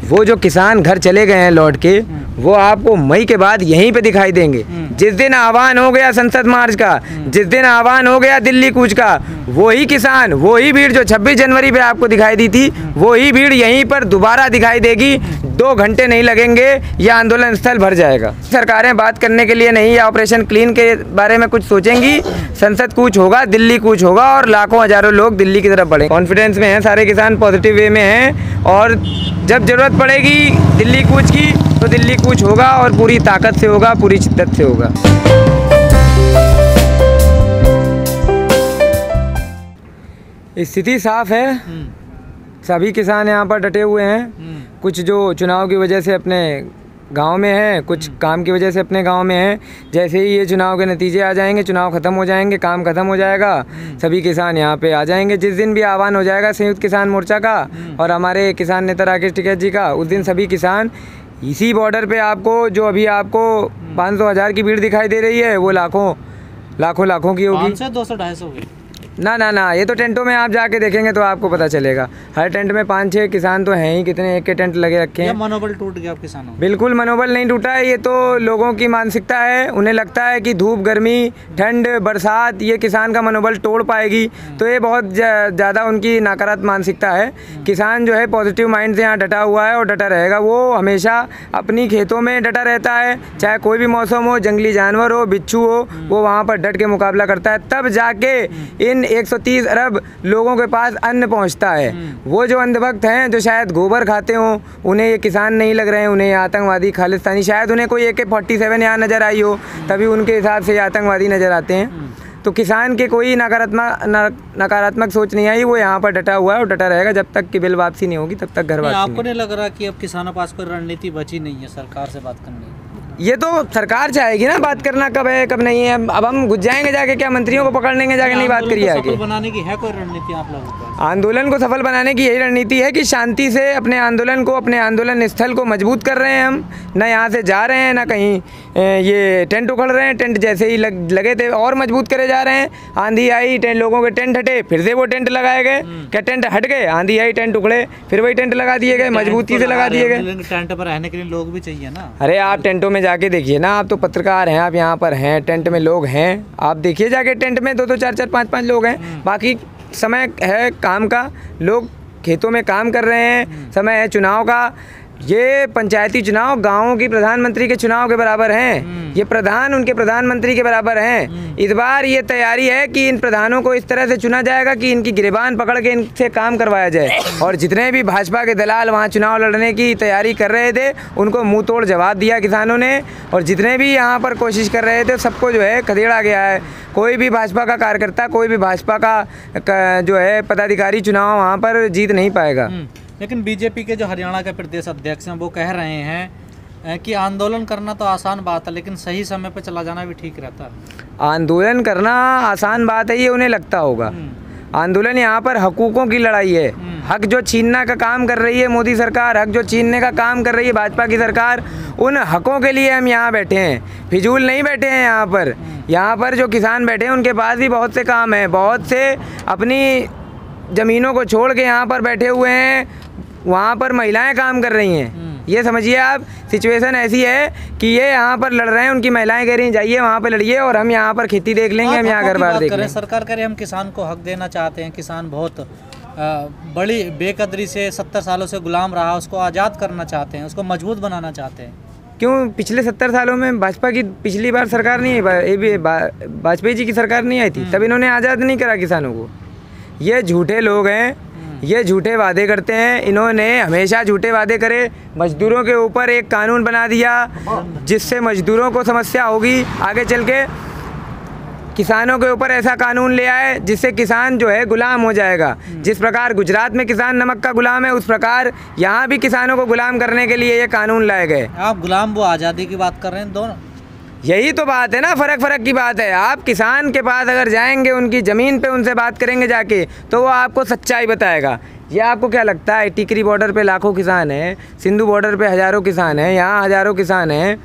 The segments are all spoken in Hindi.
वो जो किसान घर चले गए हैं लौट के, वो आपको मई के बाद यहीं पे दिखाई देंगे। जिस दिन आह्वान हो गया संसद मार्च का, जिस दिन आह्वान हो गया दिल्ली कूच का, वही किसान, वही भीड़ जो 26 जनवरी पे आपको दिखाई दी थी, वही भीड़ यहीं पर दोबारा दिखाई देगी। 2 घंटे नहीं लगेंगे, यह आंदोलन स्थल भर जाएगा। सरकारें बात करने के लिए नहीं या ऑपरेशन क्लीन के बारे में कुछ सोचेंगी। संसद कूच होगा, दिल्ली कूच होगा और लाखों हजारों लोग दिल्ली की तरफ बढ़े। कॉन्फिडेंस में हैं सारे किसान, पॉजिटिव वे में हैं, और जब ज़रूरत पड़ेगी दिल्ली कूच की तो दिल्ली कूच होगा और पूरी ताकत से होगा, पूरी शिद्दत से होगा। स्थिति साफ है, सभी किसान यहाँ पर डटे हुए हैं। कुछ जो चुनाव की वजह से अपने गांव में हैं, कुछ काम की वजह से अपने गांव में हैं। जैसे ही ये चुनाव के नतीजे आ जाएंगे, चुनाव ख़त्म हो जाएंगे, काम ख़त्म हो जाएगा, सभी किसान यहाँ पे आ जाएंगे। जिस दिन भी आह्वान हो जाएगा संयुक्त किसान मोर्चा का और हमारे किसान नेता राकेश टिकैत जी का, उस दिन सभी किसान इसी बॉर्डर पे आपको, जो अभी आपको 500-1000 की भीड़ दिखाई दे रही है, वो लाखों की होगी। 500, 200, 250 होगी। ना, ये तो टेंटों में आप जाके देखेंगे तो आपको पता चलेगा। हर टेंट में 5-6 किसान तो हैं ही, कितने एक के टेंट लगे रखे हैं। मनोबल टूट गया किसानों? बिल्कुल मनोबल नहीं टूटा है, ये तो लोगों की मानसिकता है। उन्हें लगता है कि धूप, गर्मी, ठंड, बरसात ये किसान का मनोबल तोड़ पाएगी, तो ये बहुत ज़्यादा उनकी नकारात्मक मानसिकता है। किसान जो है पॉजिटिव माइंड से यहाँ डटा हुआ है और डटा रहेगा। वो हमेशा अपनी खेतों में डटा रहता है, चाहे कोई भी मौसम हो, जंगली जानवर हो, बिच्छू हो, वो वहाँ पर डट के मुकाबला करता है। तब जाके इन 130 अरब लोगों के पास अन्न पहुंचता है। वो जो अंधभक्त हैं, जो शायद गोबर खाते हों, उन्हें ये किसान नहीं लग रहे हैं, उन्हें आतंकवादी, खालिस्तानी, शायद उन्हें कोई AK-47 यहाँ नज़र आई हो, तभी उनके हिसाब से ये आतंकवादी नज़र आते हैं। तो किसान के कोई नकारात्मक सोच नहीं आई, वो यहाँ पर डटा हुआ है और डटा रहेगा जब तक कि बिल वापसी नहीं होगी, तब तक घर वापसी। आपको नहीं लग रहा कि अब किसानों पास कोई रणनीति बची नहीं है सरकार से बात करने की? ये तो सरकार चाहेगी ना बात करना, कब है कब नहीं है। अब हम घुस जाएंगे जाके, क्या मंत्रियों को पकड़ लेंगे जाके, नहीं बात करिए आगे। बनाने की है कोई रणनीति आप लोगों को? आंदोलन को सफल बनाने की यही रणनीति है कि शांति से अपने आंदोलन को, अपने आंदोलन स्थल को मजबूत कर रहे हैं हम। न यहाँ से जा रहे हैं, न कहीं ये टेंट उखड़ रहे हैं। टेंट जैसे ही लगे थे और मजबूत करे जा रहे हैं। आंधी आई, लोगों के टेंट हटे, फिर से वो टेंट लगाए गए। क्या टेंट हट गए? आंधी आई, टेंट उखड़े, फिर वही टेंट लगा दिए गए, मजबूती से लगा दिए गए। टेंट पर रहने के लिए लोग भी चाहिए ना। अरे आप टेंटों में जाके देखिए ना, आप तो पत्रकार हैं, आप यहाँ पर हैं, टेंट में लोग हैं, आप देखिए जाके टेंट में 2-2, 4-4, 5-5 लोग हैं। बाकी समय है काम का, लोग खेतों में काम कर रहे हैं, समय है चुनाव का। ये पंचायती चुनाव गाँवों की प्रधानमंत्री के चुनाव के बराबर हैं। ये प्रधान उनके प्रधानमंत्री के बराबर हैं। इस बार ये तैयारी है कि इन प्रधानों को इस तरह से चुना जाएगा कि इनकी गिरबान पकड़ के इनसे काम करवाया जाए। और जितने भी भाजपा के दलाल वहाँ चुनाव लड़ने की तैयारी कर रहे थे, उनको मुंह तोड़ जवाब दिया किसानों ने। और जितने भी यहाँ पर कोशिश कर रहे थे, सबको जो है खदेड़ा गया है। कोई भी भाजपा का कार्यकर्ता, कोई भी भाजपा का जो है पदाधिकारी चुनाव वहाँ पर जीत नहीं पाएगा। लेकिन बीजेपी के जो हरियाणा के प्रदेश अध्यक्ष हैं, वो कह रहे हैं कि आंदोलन करना तो आसान बात है, लेकिन सही समय पर चला जाना भी ठीक रहता है। आंदोलन करना आसान बात है, ये उन्हें लगता होगा। आंदोलन यहाँ पर हकूकों की लड़ाई है। हक जो छीनने का काम कर रही है मोदी सरकार, हक जो छीनने का काम कर रही है भाजपा की सरकार, उन हकों के लिए हम यहाँ बैठे हैं। फिजूल नहीं बैठे हैं यहाँ पर। यहाँ पर जो किसान बैठे हैं, उनके पास भी बहुत से काम है, बहुत से अपनी ज़मीनों को छोड़ के यहाँ पर बैठे हुए हैं। वहाँ पर महिलाएं काम कर रही हैं। ये समझिए आप, सिचुएशन ऐसी है कि ये यहाँ पर लड़ रहे हैं, उनकी महिलाएं कह रही जाइए वहाँ पर लड़िए और हम यहाँ पर खेती देख लेंगे, हम यहाँ घर बार देख लेंगे। सरकार कह रही है हम किसान को हक देना चाहते हैं। किसान बहुत बड़ी बेकदरी से 70 सालों से गुलाम रहा, उसको आज़ाद करना चाहते हैं, उसको मजबूत बनाना चाहते हैं। क्यों? पिछले 70 सालों में भाजपा की पिछली बार सरकार नहीं है, वाजपेयी जी की सरकार नहीं आई थी, तब इन्होंने आज़ाद नहीं करा किसानों को। ये झूठे लोग हैं, ये झूठे वादे करते हैं। इन्होंने हमेशा झूठे वादे करे। मजदूरों के ऊपर एक कानून बना दिया जिससे मजदूरों को समस्या होगी आगे चल के। किसानों के ऊपर ऐसा कानून ले आए जिससे किसान जो है गुलाम हो जाएगा। जिस प्रकार गुजरात में किसान नमक का गुलाम है, उस प्रकार यहाँ भी किसानों को गुलाम करने के लिए ये कानून लाए गए। आप गुलाम, वो आज़ादी की बात कर रहे हैं, दोनों यही तो बात है ना, फ़र्क की बात है। आप किसान के पास अगर जाएंगे, उनकी ज़मीन पे उनसे बात करेंगे जाके, तो वो आपको सच्चाई बताएगा। ये आपको क्या लगता है, टिकरी बॉर्डर पे लाखों किसान हैं, सिंधु बॉर्डर पे हज़ारों किसान हैं, यहाँ हज़ारों किसान हैं,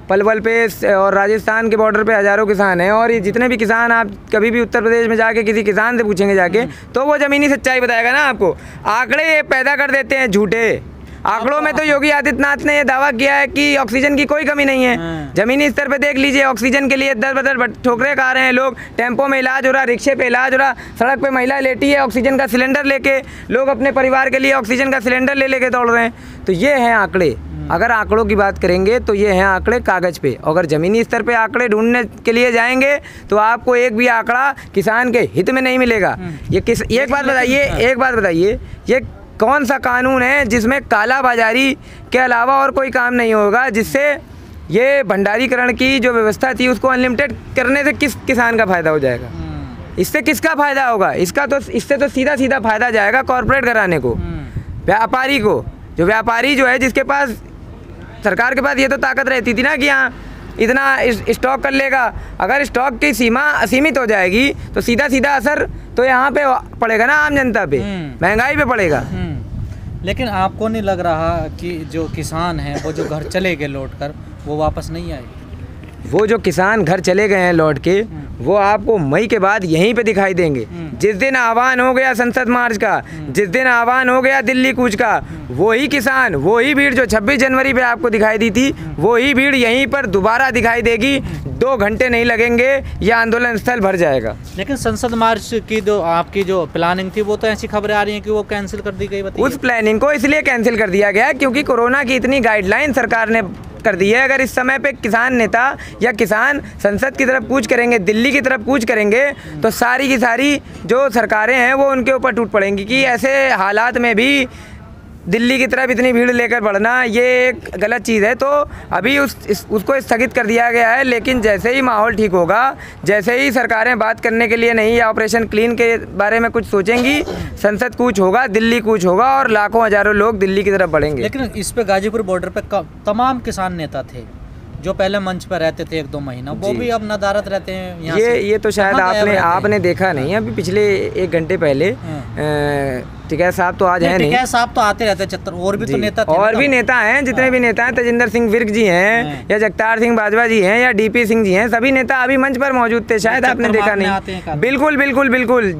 पलवल पे और राजस्थान के बॉर्डर पे हज़ारों किसान हैं। और ये जितने भी किसान, आप कभी भी उत्तर प्रदेश में जाके किसी किसान से पूछेंगे जाके, तो वो ज़मीनी सच्चाई बताएगा ना आपको। आंकड़े पैदा कर देते हैं झूठे, आंकड़ों में तो योगी आदित्यनाथ ने ये दावा किया है कि ऑक्सीजन की कोई कमी नहीं है। जमीनी स्तर पे देख लीजिए, ऑक्सीजन के लिए दर ठोकरे खा रहे हैं लोग। टेम्पो में इलाज हो रहा, रिक्शे पे इलाज हो रहा, सड़क पे महिला लेटी है ऑक्सीजन का सिलेंडर लेके, लोग अपने परिवार के लिए ऑक्सीजन का सिलेंडर लेके दौड़ रहे हैं। तो ये हैं आंकड़े। अगर आंकड़ों की बात करेंगे तो ये हैं आंकड़े कागज़ पे। अगर ज़मीनी स्तर पे आंकड़े ढूंढने के लिए जाएंगे तो आपको एक भी आंकड़ा किसान के हित में नहीं मिलेगा। ये एक बात बताइए, ये कौन सा कानून है जिसमें काला बाजारी के अलावा और कोई काम नहीं होगा, जिससे ये भंडारीकरण की जो व्यवस्था थी उसको अनलिमिटेड करने से किस किसान का फ़ायदा हो जाएगा? इससे किसका फ़ायदा होगा? इससे तो सीधा सीधा फ़ायदा जाएगा कॉरपोरेट घराने को, व्यापारी को। जो व्यापारी जो है, जिसके पास सरकार के पास ये तो ताकत रहती थी ना कि हाँ इतना स्टॉक कर लेगा। अगर स्टॉक की सीमा असीमित हो जाएगी तो सीधा सीधा असर तो यहाँ पे पड़ेगा ना, आम जनता पे, महंगाई पे पड़ेगा। लेकिन आपको नहीं लग रहा कि जो किसान हैं वो जो घर चले गए लौट कर, वो वापस नहीं आए? वो जो किसान घर चले गए हैं लौट के, वो आपको मई के बाद यहीं पे दिखाई देंगे। जिस दिन आह्वान हो गया संसद मार्च का, जिस दिन आह्वान हो गया दिल्ली कूच का, वही किसान, वही भीड़ जो 26 जनवरी पे आपको दिखाई दी थी, वही भीड़ यहीं पर दोबारा दिखाई देगी। 2 घंटे नहीं लगेंगे, यह आंदोलन स्थल भर जाएगा। लेकिन संसद मार्च की जो आपकी जो प्लानिंग थी, वो तो ऐसी खबरें आ रही हैं कि वो कैंसिल कर दी गई। उस प्लानिंग को इसलिए कैंसिल कर दिया गया क्योंकि कोरोना की इतनी गाइडलाइन सरकार ने कर दी है। अगर इस समय पे किसान नेता या किसान संसद की तरफ कूच करेंगे, दिल्ली की तरफ कूच करेंगे, तो सारी की सारी जो सरकारें हैं वो उनके ऊपर टूट पड़ेंगी कि ऐसे हालात में भी दिल्ली की तरफ इतनी भीड़ लेकर बढ़ना ये एक गलत चीज़ है। तो अभी उसको स्थगित कर दिया गया है। लेकिन जैसे ही माहौल ठीक होगा, जैसे ही सरकारें बात करने के लिए नहीं या ऑपरेशन क्लीन के बारे में कुछ सोचेंगी, संसद कूच होगा, दिल्ली कूच होगा और लाखों हजारों लोग दिल्ली की तरफ बढ़ेंगे। लेकिन इस पे गाजीपुर बॉर्डर पे तमाम किसान नेता थे जो पहले मंच पर रहते थे 1-2 महीना, वो भी अब नदारत रहते हैं यहाँ से। ये तो शायद आपने देखा नहीं है। अभी पिछले 1 घंटे पहले टिकैत साहब तो आज हैं नहीं, टिकैत साहब तो आते रहते हैं। और भी तो नेता थे, और भी नेता हैं, जितने भी नेता हैं, तेजिंदर सिंह विर्क जी हैं या जगतार सिंह बाजवा जी हैं या DP सिंह जी हैं, सभी नेता अभी मंच पर मौजूद थे। शायद आपने देखा नहीं। बिल्कुल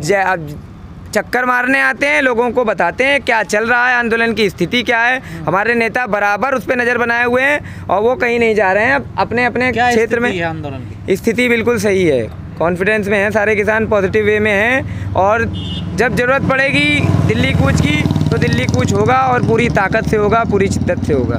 चक्कर मारने आते हैं, लोगों को बताते हैं क्या चल रहा है, आंदोलन की स्थिति क्या है। हमारे नेता बराबर उस पर नज़र बनाए हुए हैं और वो कहीं नहीं जा रहे हैं। अपने अपने क्षेत्र में आंदोलन की स्थिति बिल्कुल सही है, कॉन्फिडेंस में है, सारे किसान पॉजिटिव वे में हैं। और जब ज़रूरत पड़ेगी दिल्ली कूच की तो दिल्ली कूच होगा और पूरी ताकत से होगा, पूरी शिद्दत से होगा।